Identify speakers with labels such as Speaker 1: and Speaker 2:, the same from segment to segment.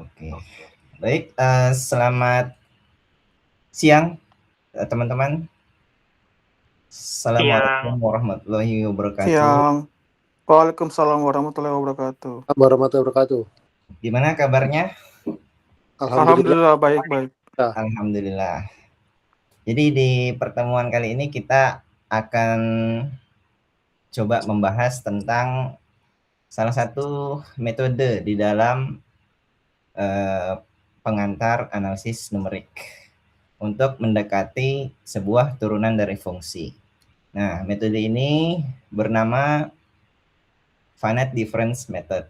Speaker 1: Oke. Baik, selamat siang teman-teman. Assalamualaikum
Speaker 2: Siang,
Speaker 1: warahmatullahi wabarakatuh.
Speaker 3: Siang. Waalaikumsalam warahmatullahi wabarakatuh.
Speaker 4: Warahmatullahi wabarakatuh.
Speaker 1: Gimana kabarnya?
Speaker 4: Alhamdulillah.
Speaker 3: Alhamdulillah baik-baik.
Speaker 4: Ya,
Speaker 1: Alhamdulillah. Jadi di pertemuan kali ini kita akan coba membahas tentang salah satu metode di dalam eh, pengantar analisis numerik untuk mendekati sebuah turunan dari fungsi. Nah, metode ini bernama finite difference method,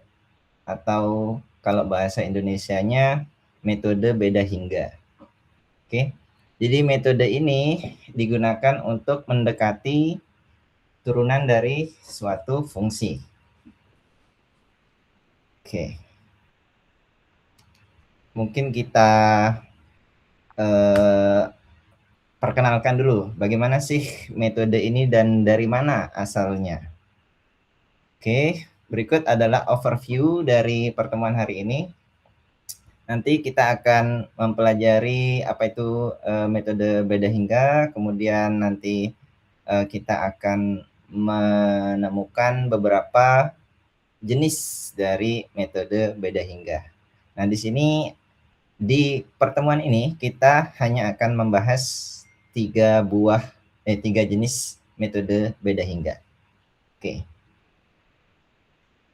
Speaker 1: atau kalau bahasa Indonesianya metode beda hingga. Oke. Jadi metode ini digunakan untuk mendekati turunan dari suatu fungsi. Oke. Mungkin kita perkenalkan dulu bagaimana sih metode ini dan dari mana asalnya. Oke, berikut adalah overview dari pertemuan hari ini. Nanti kita akan mempelajari apa itu metode beda hingga, kemudian nanti kita akan menemukan beberapa jenis dari metode beda hingga. Nah, di sini di pertemuan ini kita hanya akan membahas tiga jenis metode beda hingga. Oke.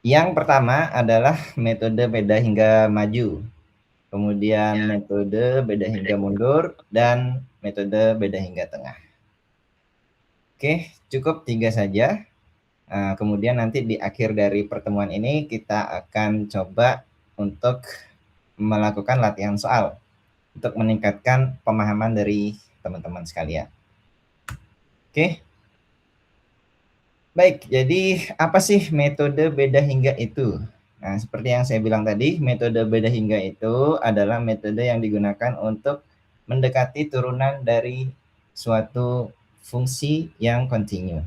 Speaker 1: Yang pertama adalah metode beda hingga maju, kemudian metode beda hingga mundur, dan metode beda hingga tengah. Oke, cukup 3 saja. Kemudian nanti di akhir dari pertemuan ini kita akan coba untuk melakukan latihan soal untuk meningkatkan pemahaman dari teman-teman sekalian. Oke. Baik, jadi apa sih metode beda hingga itu? Nah, seperti yang saya bilang tadi, metode beda hingga itu adalah metode yang digunakan untuk mendekati turunan dari suatu fungsi yang kontinu.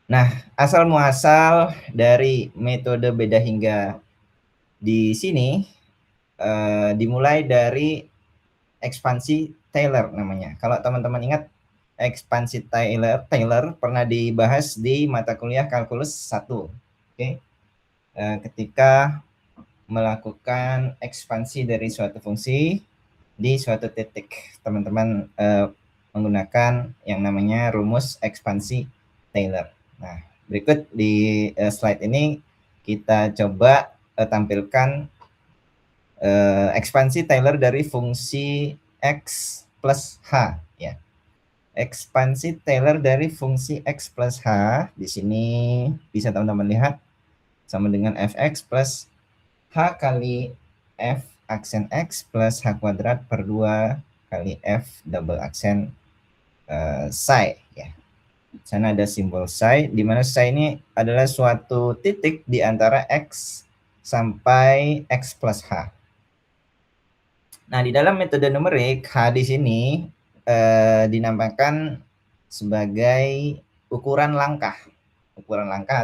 Speaker 1: Nah, asal muasal dari metode beda hingga di sini dimulai dari ekspansi Taylor namanya. Kalau teman-teman ingat, ekspansi Taylor pernah dibahas di mata kuliah kalkulus 1. Oke. Ketika melakukan ekspansi dari suatu fungsi di suatu titik, teman-teman menggunakan yang namanya rumus ekspansi Taylor. Nah, berikut di slide ini kita coba tampilkan ekspansi Taylor dari fungsi x plus h, ya. Ekspansi Taylor dari fungsi x plus h di sini bisa teman-teman lihat sama dengan fx plus h kali f aksen x plus h kuadrat per 2 kali f double aksen psi, ya. Sana ada simbol psi, di mana psi ini adalah suatu titik di antara x sampai x plus h. Nah, di dalam metode numerik, H di sini dinamakan sebagai ukuran langkah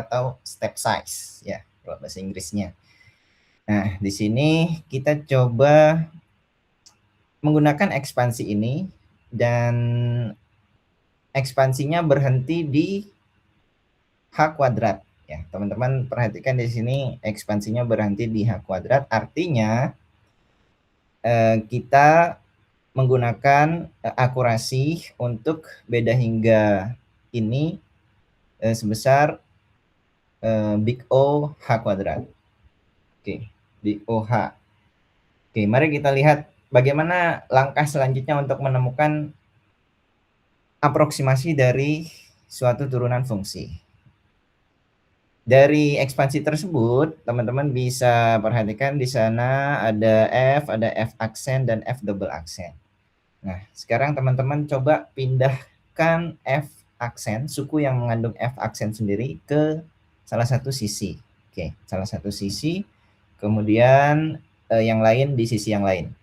Speaker 1: atau step size, ya, kalau bahasa Inggrisnya. Nah, di sini kita coba menggunakan ekspansi ini, dan ekspansinya berhenti di H kuadrat, ya. Teman-teman perhatikan di sini ekspansinya berhenti di H kuadrat, artinya kita menggunakan akurasi untuk beda hingga ini sebesar big O H kuadrat. Oke, big O H. Oke, mari kita lihat bagaimana langkah selanjutnya untuk menemukan aproksimasi dari suatu turunan fungsi. Dari ekspansi tersebut, teman-teman bisa perhatikan di sana ada F aksen, dan F double aksen. Nah, sekarang teman-teman coba pindahkan F aksen, suku yang mengandung F aksen sendiri ke salah satu sisi. Oke, salah satu sisi, kemudian yang lain di sisi yang lain.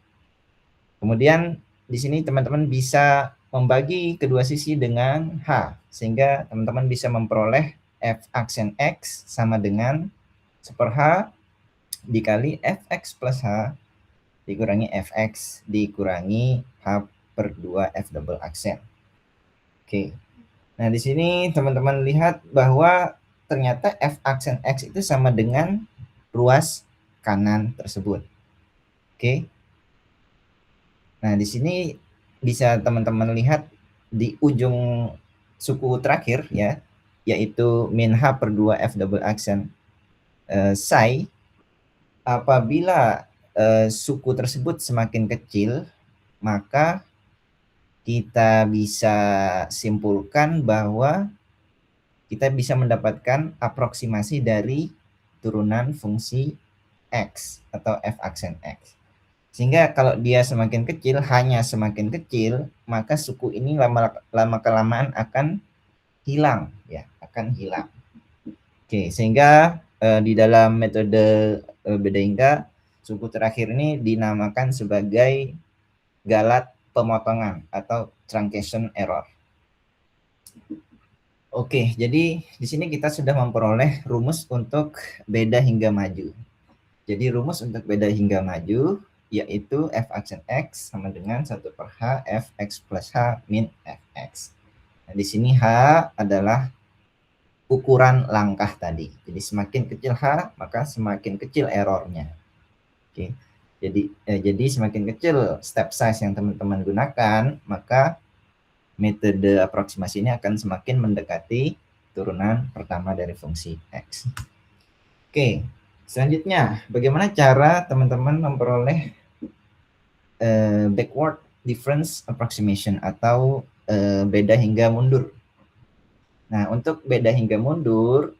Speaker 1: Kemudian di sini teman-teman bisa membagi kedua sisi dengan H, sehingga teman-teman bisa memperoleh F aksen X sama dengan 1/H dikali fx plus h dikurangi fx dikurangi h per 2 f double aksen. Oke. Nah, di sini teman-teman lihat bahwa ternyata f aksen x itu sama dengan ruas kanan tersebut. Oke. Nah, di sini bisa teman-teman lihat di ujung suku terakhir ya, yaitu min h per 2 f double aksen psi. Apabila suku tersebut semakin kecil, maka kita bisa simpulkan bahwa kita bisa mendapatkan aproksimasi dari turunan fungsi x atau f aksen x. Sehingga kalau dia semakin kecil, hanya semakin kecil, maka suku ini lama kelamaan akan hilang ya, akan hilang. Oke, sehingga di dalam metode beda hingga, suku terakhir ini dinamakan sebagai galat pemotongan atau truncation error. Oke, jadi di sini kita sudah memperoleh rumus untuk beda hingga maju. Jadi rumus untuk beda hingga maju yaitu f aksen x sama dengan 1 per h fx plus h min fx. Nah, di sini h adalah ukuran langkah tadi. Jadi semakin kecil h, maka semakin kecil errornya. Oke. Jadi semakin kecil step size yang teman-teman gunakan, maka metode aproksimasi ini akan semakin mendekati turunan pertama dari fungsi x. Oke, selanjutnya bagaimana cara teman-teman memperoleh backward difference approximation atau beda hingga mundur. Nah, untuk beda hingga mundur,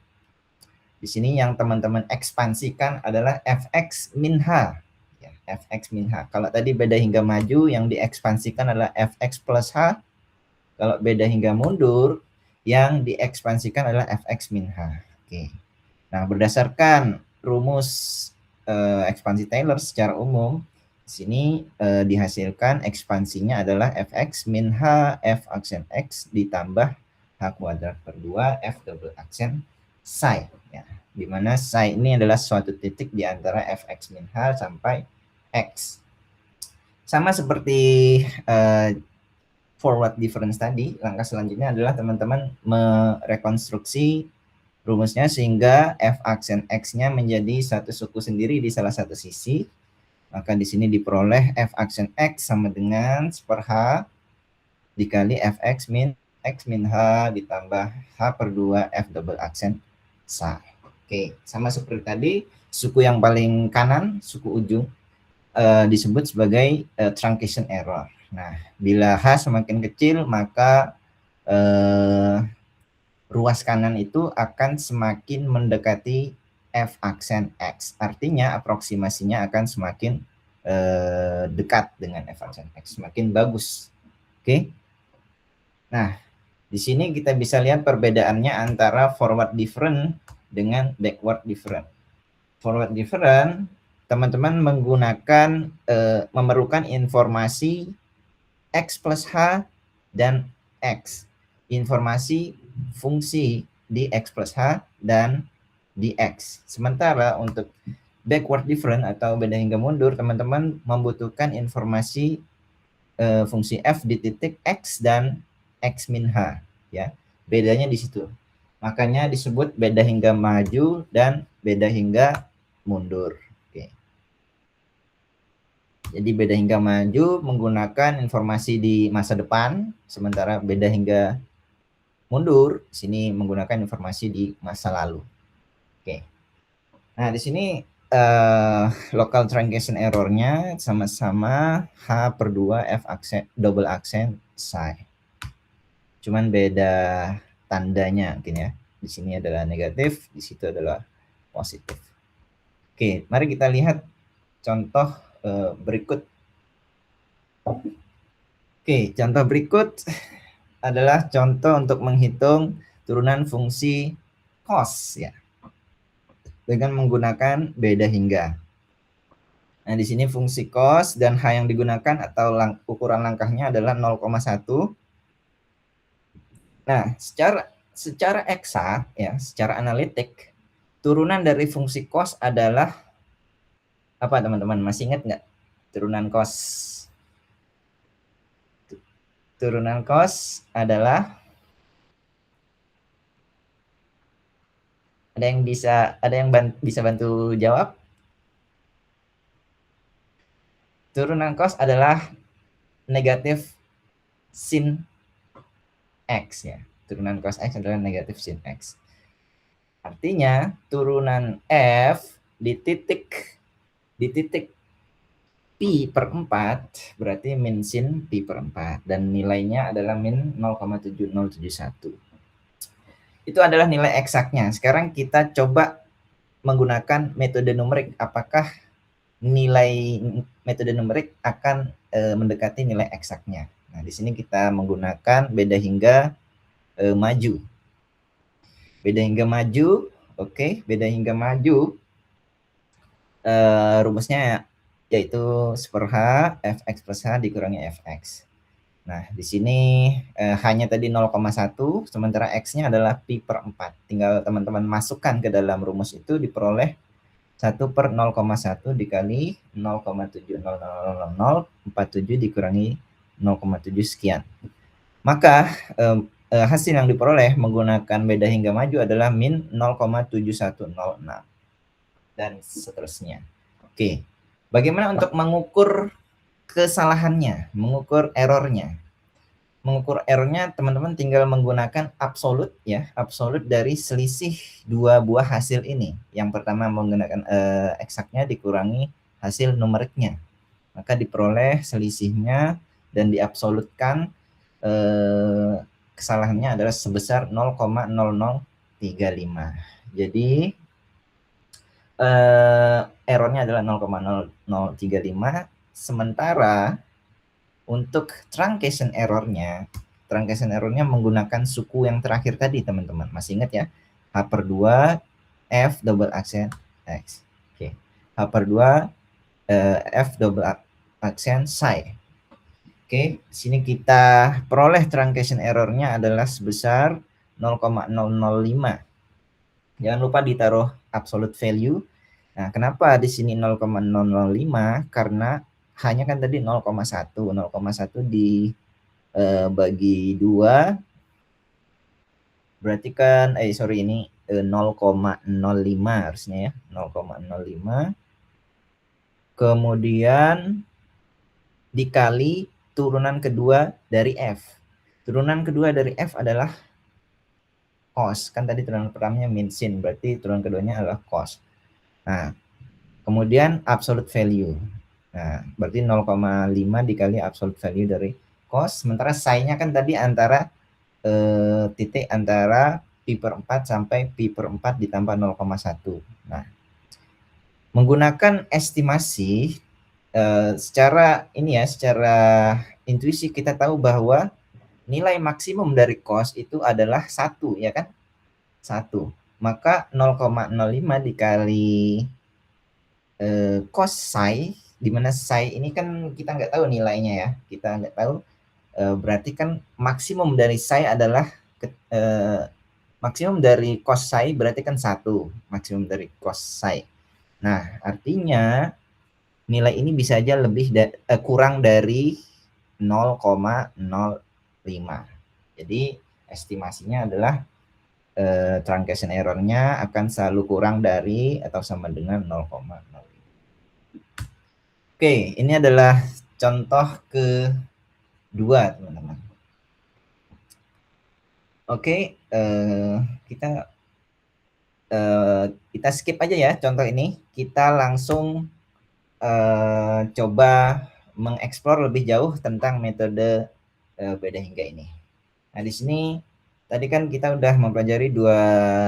Speaker 1: di sini yang teman-teman ekspansikan adalah fx min h. Ya, fx min h. Kalau tadi beda hingga maju, yang diekspansikan adalah fx plus h. Kalau beda hingga mundur, yang diekspansikan adalah fx min h. Oke. Nah, berdasarkan rumus ekspansi Taylor secara umum, di sini dihasilkan ekspansinya adalah fx min h f aksen x ditambah h kuadrat per 2 f double aksen psi. Ya, di mana psi ini adalah suatu titik di antara fx min h sampai x. Sama seperti forward difference tadi, langkah selanjutnya adalah teman-teman merekonstruksi rumusnya sehingga f aksen x-nya menjadi satu suku sendiri di salah satu sisi. Maka di sini diperoleh f aksen x sama dengan 1 per h dikali fx min x min h ditambah h per 2 f double aksen psi. Oke, sama seperti tadi, suku yang paling kanan, suku ujung, disebut sebagai truncation error. Nah, bila h semakin kecil, maka ruas kanan itu akan semakin mendekati f aksen x. Artinya aproksimasinya akan semakin dekat dengan f aksen x, semakin bagus. Oke. Nah, di sini kita bisa lihat perbedaannya antara forward different dengan backward different. Forward different, teman-teman menggunakan memerlukan informasi x plus h dan x. Informasi fungsi di x plus h dan di x. Sementara untuk backward different atau beda hingga mundur, teman-teman membutuhkan informasi fungsi f di titik x dan x min h. Ya, bedanya di situ. Makanya disebut beda hingga maju dan beda hingga mundur. Oke. Jadi beda hingga maju menggunakan informasi di masa depan, sementara beda hingga mundur sini menggunakan informasi di masa lalu. Oke. Nah, di sini local truncation error-nya sama-sama h per 2 f aksen double aksen psi. Cuman beda tandanya mungkin ya. Di sini adalah negatif, di situ adalah positif. Oke, mari kita lihat contoh berikut. Oke, contoh berikut adalah contoh untuk menghitung turunan fungsi cos ya, dengan menggunakan beda hingga. Nah, di sini fungsi cos dan h yang digunakan atau ukuran langkahnya adalah 0,1. Nah, secara eksak ya, secara analitik, turunan dari fungsi cos adalah Apa teman-teman, masih ingat nggak turunan cos? Turunan cos adalah, ada yang bisa bantu jawab? Turunan cos adalah negatif sin X ya. Turunan cos X adalah negatif sin X. Artinya turunan F di titik pi per 4 berarti min sin pi per 4 dan nilainya adalah min 0,7071. Itu adalah nilai eksaknya. Sekarang kita coba menggunakan metode numerik. Apakah nilai metode numerik akan mendekati nilai eksaknya? Nah, di sini kita menggunakan beda hingga maju. Beda hingga maju, oke, beda hingga maju. Rumusnya yaitu seper H fx plus H dikurangi fx. Nah, di sini hanya tadi 0,1, sementara x-nya adalah pi per 4. Tinggal teman-teman masukkan ke dalam rumus itu, diperoleh 1 per 0,1 dikali 0,70047 dikurangi 0,7 sekian. Maka hasil yang diperoleh menggunakan beda hingga maju adalah min 0,7106 dan seterusnya. Oke, bagaimana untuk mengukur kesalahannya, mengukur errornya? Mengukur errornya teman-teman tinggal menggunakan absolut ya, absolut dari selisih dua buah hasil ini. Yang pertama menggunakan eksaknya dikurangi hasil numeriknya, maka diperoleh selisihnya dan diabsolutkan kesalahannya adalah sebesar 0,0035. Jadi errornya adalah 0,0035, sementara untuk truncation errornya menggunakan suku yang terakhir tadi teman-teman. Masih ingat ya? H per 2 F double aksen X. Oke. H per 2 F double aksen psi. Oke, sini kita peroleh truncation errornya adalah sebesar 0,005. Jangan lupa ditaruh absolute value. Nah, kenapa di sini 0,005? Karena hanya kan tadi 0,1. 0,1 bagi 2 berarti kan ini 0,05 harusnya ya. 0,05 kemudian dikali turunan kedua dari F. Turunan kedua dari F adalah cos. Kan tadi turunan pertamanya min sin, berarti turunan keduanya adalah cos. Nah, kemudian absolute value. Nah, berarti 0,5 dikali absolute value dari cos. Sementara psi-nya kan tadi antara titik antara pi per 4 sampai pi per 4 ditambah 0,1. Nah, menggunakan estimasi secara intuisi kita tahu bahwa nilai maksimum dari cos itu adalah 1 ya kan? 1. Maka 0,05 dikali cos psi, di mana psi ini kan kita nggak tahu nilainya ya. Kita nggak tahu, berarti kan maksimum dari psi adalah maksimum dari cos psi berarti kan 1. Maksimum dari cos psi. Nah, artinya nilai ini bisa aja kurang dari 0,05. Jadi estimasinya adalah truncation errornya akan selalu kurang dari atau sama dengan 0,05. Oke, ini adalah contoh kedua teman-teman. Oke, kita skip aja ya contoh ini. Kita langsung coba mengeksplor lebih jauh tentang metode beda hingga ini. Nah, di sini tadi kan kita udah mempelajari dua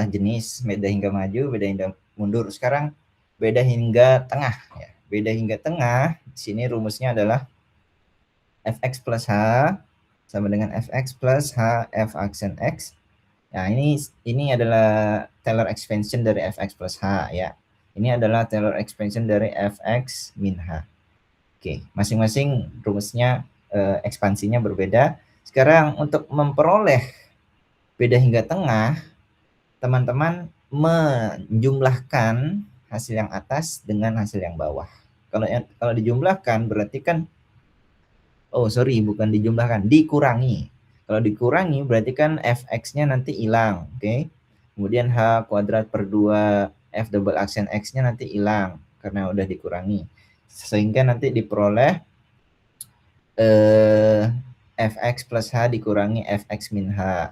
Speaker 1: jenis, beda hingga maju, beda hingga mundur. Sekarang beda hingga tengah ya. Beda hingga tengah, di sini rumusnya adalah fx plus h sama dengan fx plus h f aksen x. Nah, ini adalah Taylor expansion dari fx plus h ya. Ini adalah Taylor expansion dari fx min h. Oke, masing-masing rumusnya ekspansinya berbeda. Sekarang untuk memperoleh beda hingga tengah, teman-teman menjumlahkan hasil yang atas dengan hasil yang bawah. Kalau dijumlahkan berarti kan, bukan dijumlahkan, dikurangi. Kalau dikurangi berarti kan fx-nya nanti hilang, oke? Kemudian h kuadrat per 2 f double aksen x-nya nanti hilang karena udah dikurangi. Sehingga nanti diperoleh fx plus h dikurangi fx min h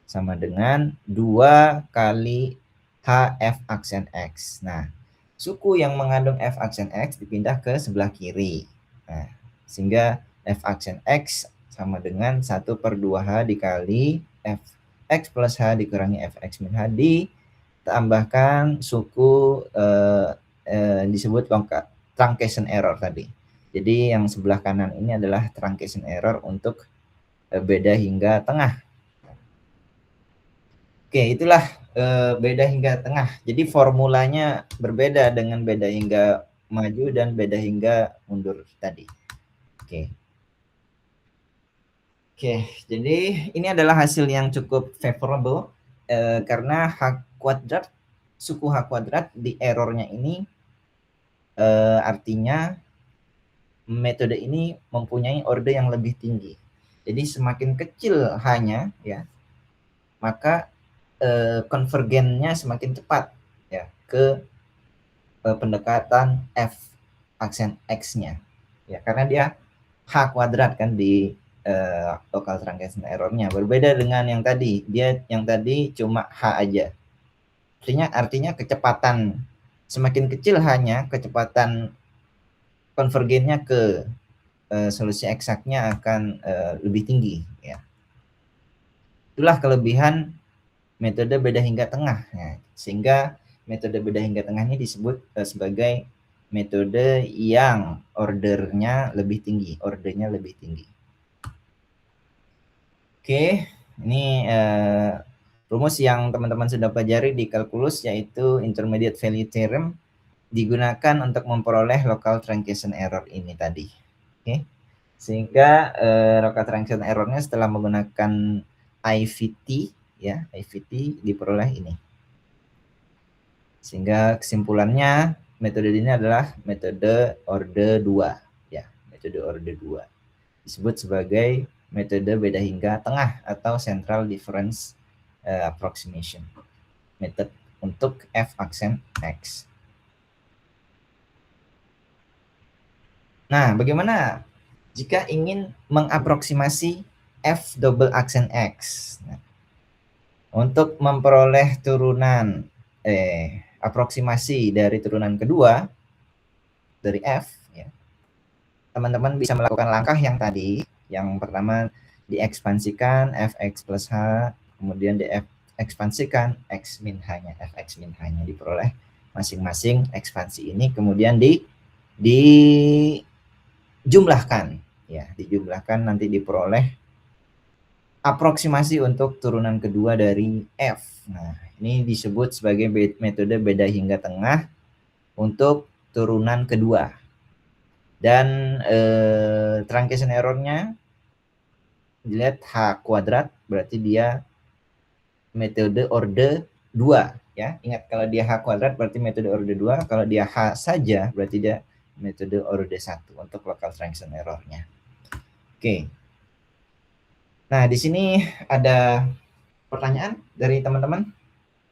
Speaker 1: sama dengan 2 kali h f aksen x. Nah, suku yang mengandung f aksen x dipindah ke sebelah kiri. Nah, sehingga f aksen x sama dengan 1 per 2h dikali fx plus h dikurangi fx min h ditambahkan suku disebut truncation error tadi. Jadi yang sebelah kanan ini adalah truncation error untuk beda hingga tengah. Oke, itulah beda hingga tengah. Jadi formulanya berbeda dengan beda hingga maju dan beda hingga mundur tadi. Oke. Jadi ini adalah hasil yang cukup favorable karena suku h kuadrat di errornya ini artinya metode ini mempunyai orde yang lebih tinggi. Jadi semakin kecil h-nya ya, maka konvergennya semakin cepat ya ke pendekatan f aksen x-nya. Ya, karena dia h kuadrat kan di local truncation error-nya. Berbeda dengan yang tadi, yang tadi cuma h aja. Artinya kecepatan semakin kecil h-nya, kecepatan konvergennya ke solusi eksaknya akan lebih tinggi ya. Itulah kelebihan metode beda hingga tengah ya. Sehingga metode beda hingga tengah ini disebut sebagai metode yang ordernya lebih tinggi. Oke, ini rumus yang teman-teman sudah pelajari di kalkulus yaitu intermediate value theorem digunakan untuk memperoleh local truncation error ini tadi. Oke. Sehingga local truncation errornya setelah menggunakan IVT ya, IVT diperoleh ini. Sehingga kesimpulannya metode ini adalah metode orde 2 ya, metode orde 2. Disebut sebagai metode beda hingga tengah atau central difference approximation method untuk f aksen x. Nah, bagaimana jika ingin mengaproksimasi f double aksen x? Nah, untuk memperoleh turunan aproksimasi dari turunan kedua dari f, ya, teman-teman bisa melakukan langkah yang tadi. Yang pertama diekspansikan fx plus h, kemudian diekspansikan x min h-nya, fx min h-nya diperoleh masing-masing ekspansi ini, kemudian dijumlahkan ya, dijumlahkan nanti diperoleh aproksimasi untuk turunan kedua dari f. Nah, ini disebut sebagai metode beda hingga tengah untuk turunan kedua. Dan truncation errornya dilihat h kuadrat, berarti dia metode orde 2 ya. Ingat, kalau dia h kuadrat berarti metode orde 2, kalau dia h saja berarti dia metode orde 1 untuk local truncation errornya. Oke. Nah, di sini ada pertanyaan dari teman-teman.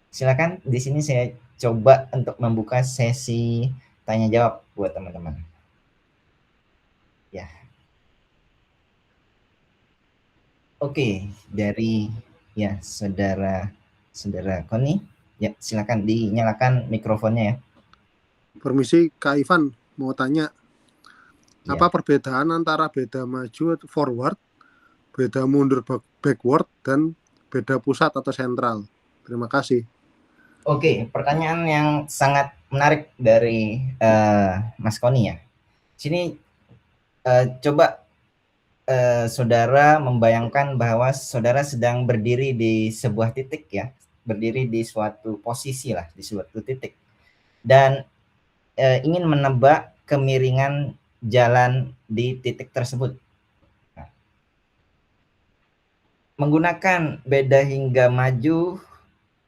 Speaker 1: Silakan, di sini saya coba untuk membuka sesi tanya jawab buat teman-teman. Ya. Oke, dari ya saudara Koni, ya silakan dinyalakan mikrofonnya ya.
Speaker 4: Permisi Kak Ivan, mau tanya.
Speaker 1: Ya.
Speaker 4: Apa perbedaan antara beda maju forward, beda mundur backward, dan beda pusat atau sentral? Terima kasih.
Speaker 1: Oke, pertanyaan yang sangat menarik dari Mas Koni ya. Sini coba saudara membayangkan bahwa saudara sedang berdiri di sebuah titik ya, berdiri di suatu posisi lah, di suatu titik, dan ingin menebak kemiringan jalan di titik tersebut. Nah, menggunakan beda hingga maju,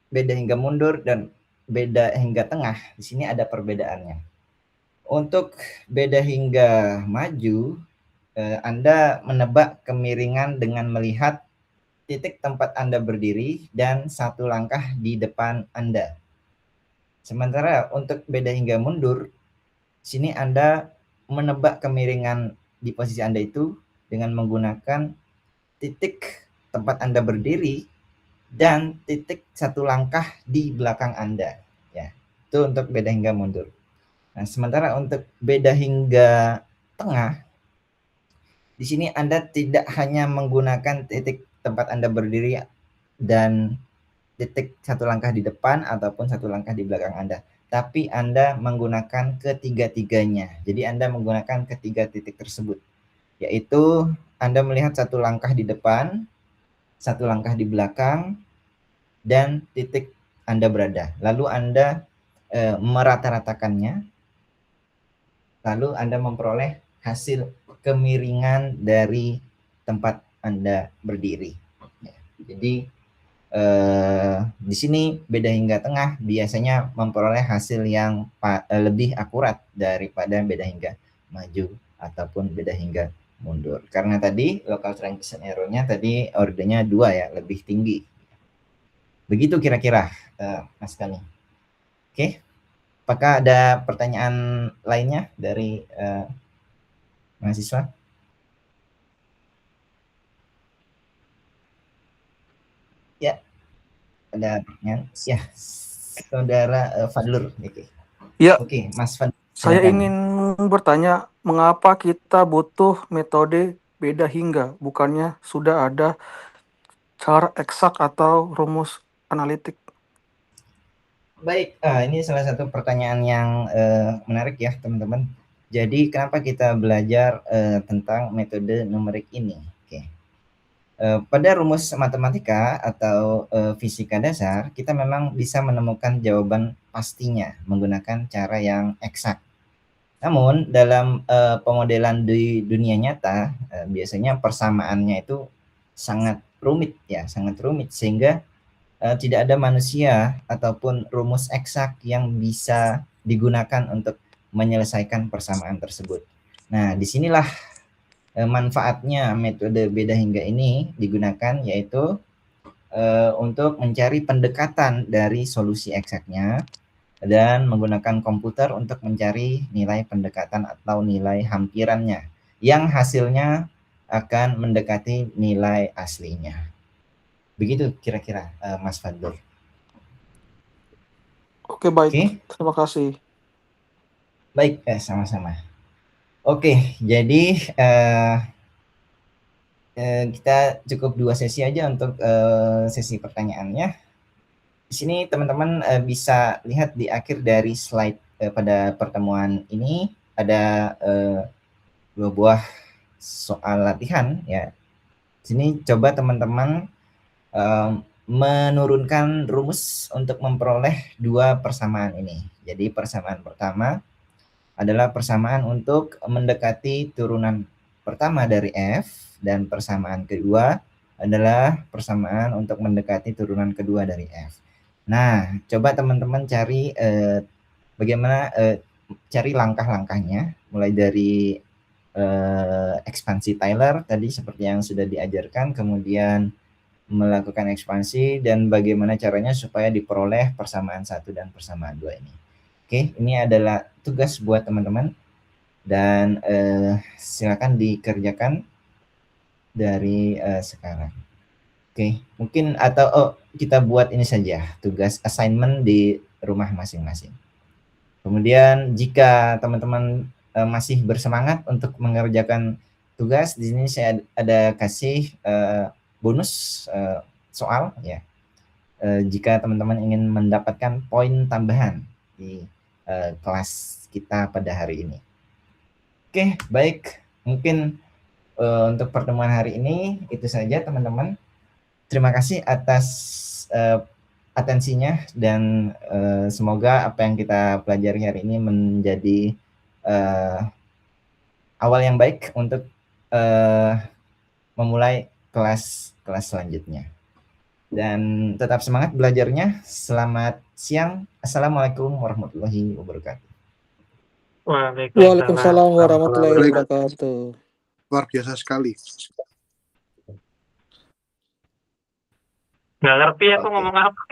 Speaker 1: beda hingga mundur, dan beda hingga tengah, di sini ada perbedaannya. Untuk beda hingga maju, Anda menebak kemiringan dengan melihat titik tempat Anda berdiri dan satu langkah di depan Anda. Sementara untuk beda hingga mundur, sini Anda menebak kemiringan di posisi Anda itu dengan menggunakan titik tempat Anda berdiri dan titik satu langkah di belakang Anda. Ya, itu untuk beda hingga mundur. Nah, sementara untuk beda hingga tengah, di sini Anda tidak hanya menggunakan titik tempat Anda berdiri dan titik satu langkah di depan ataupun satu langkah di belakang Anda, tapi Anda menggunakan ketiga-tiganya. Jadi Anda menggunakan ketiga titik tersebut, yaitu Anda melihat satu langkah di depan, satu langkah di belakang, dan titik Anda berada. Lalu Anda merata-ratakannya, lalu Anda memperoleh hasil kemiringan dari tempat Anda berdiri. Jadi di sini beda hingga tengah biasanya memperoleh hasil yang lebih akurat daripada beda hingga maju ataupun beda hingga mundur. Karena tadi local transition error-nya tadi ordernya 2 ya, lebih tinggi. Begitu kira-kira Mas Kani. Oke. Apakah ada pertanyaan lainnya dari mahasiswa? Ya, ada pertanyaan. Ya, Saudara Fadlur.
Speaker 3: Ya,
Speaker 1: Oke, Mas Fadlur.
Speaker 3: saya
Speaker 1: Silakan.
Speaker 3: ingin bertanya, mengapa kita butuh metode beda hingga, bukannya sudah ada cara eksak atau rumus analitik?
Speaker 1: Baik, ini salah satu pertanyaan yang menarik ya teman-teman. Jadi kenapa kita belajar tentang metode numerik ini? Oke. Pada rumus matematika atau fisika dasar, kita memang bisa menemukan jawaban pastinya menggunakan cara yang eksak. Namun dalam pemodelan di dunia nyata, biasanya persamaannya itu sangat rumit ya, sangat rumit sehingga tidak ada manusia ataupun rumus eksak yang bisa digunakan untuk menyelesaikan persamaan tersebut. Nah, disinilah manfaatnya metode beda hingga ini digunakan, yaitu untuk mencari pendekatan dari solusi eksaknya dan menggunakan komputer untuk mencari nilai pendekatan atau nilai hampirannya yang hasilnya akan mendekati nilai aslinya. Begitu kira-kira Mas Fadlur.
Speaker 3: Oke, baik.
Speaker 1: Oke.
Speaker 3: Terima kasih.
Speaker 1: Baik, sama-sama. Oke, jadi kita cukup 2 sesi aja untuk sesi pertanyaannya. Di sini teman-teman bisa lihat di akhir dari slide pada pertemuan ini ada 2 buah soal latihan ya. Di sini coba teman-teman menurunkan rumus untuk memperoleh 2 persamaan ini. Jadi persamaan pertama adalah persamaan untuk mendekati turunan pertama dari F, dan persamaan kedua adalah persamaan untuk mendekati turunan kedua dari F. Nah, coba teman-teman cari bagaimana cari langkah-langkahnya, mulai dari ekspansi Taylor tadi seperti yang sudah diajarkan, kemudian melakukan ekspansi dan bagaimana caranya supaya diperoleh persamaan 1 dan persamaan 2 ini. Oke, ini adalah tugas buat teman-teman dan silakan dikerjakan dari sekarang. Oke, mungkin atau kita buat ini saja, tugas assignment di rumah masing-masing. Kemudian jika teman-teman masih bersemangat untuk mengerjakan tugas, di sini saya ada kasih bonus soal ya. Jika teman-teman ingin mendapatkan poin tambahan di kelas kita pada hari ini. Oke, baik. Mungkin untuk pertemuan hari ini itu saja teman-teman. Terima kasih atas atensinya dan semoga apa yang kita pelajari hari ini menjadi awal yang baik untuk memulai kelas selanjutnya. Dan tetap semangat belajarnya. Selamat siang. Assalamualaikum warahmatullahi wabarakatuh.
Speaker 3: Waalaikumsalam warahmatullahi wabarakatuh.
Speaker 4: Luar biasa sekali.
Speaker 2: Nggak ngerti aku
Speaker 1: Oke.
Speaker 2: ngomong apa.